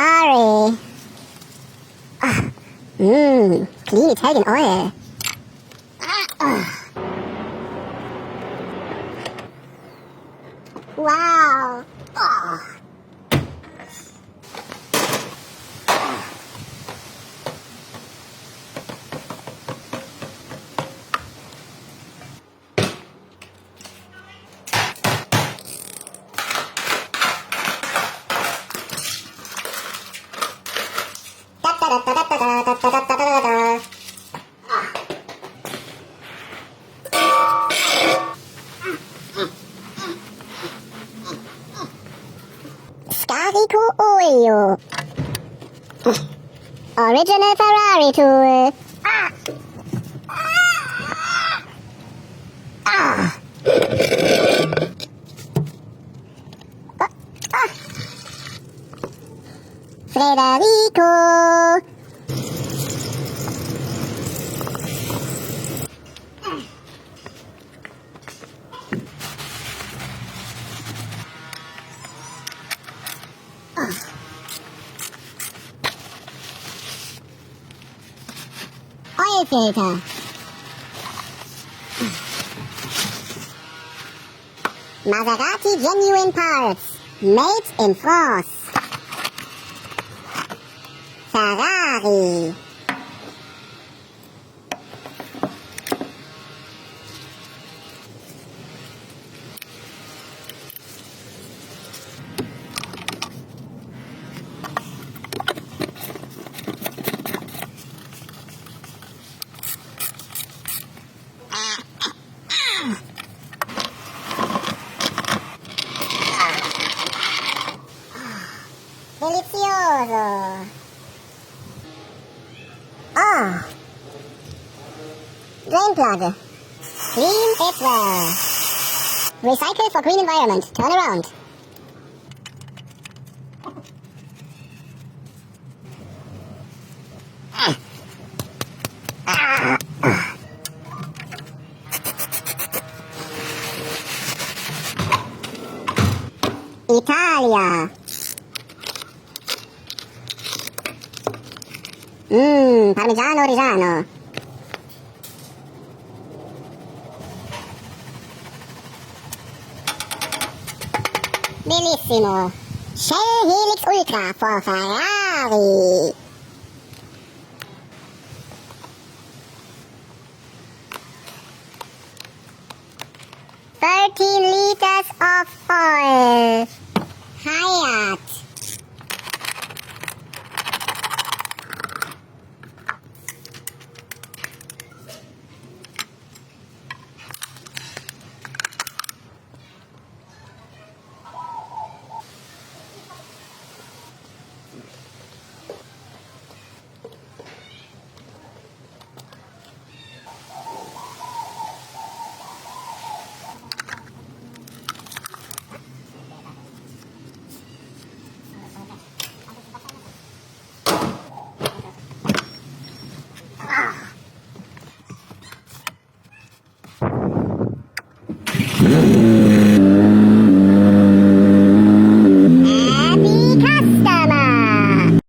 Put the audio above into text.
Ferrari. Clean Italian oil. Wow. Scarico oil. Original Ferrari tool. Federico. Oil filter. Maserati genuine parts. Made in France. Ferrari. Delizioso. Drain plug. Clean it well. Recycle for green environment. Turn around. Italia. Parmigiano Reggiano. Bellissimo. Shell Helix Ultra for Ferrari. $13 liters of oil. Hyatt.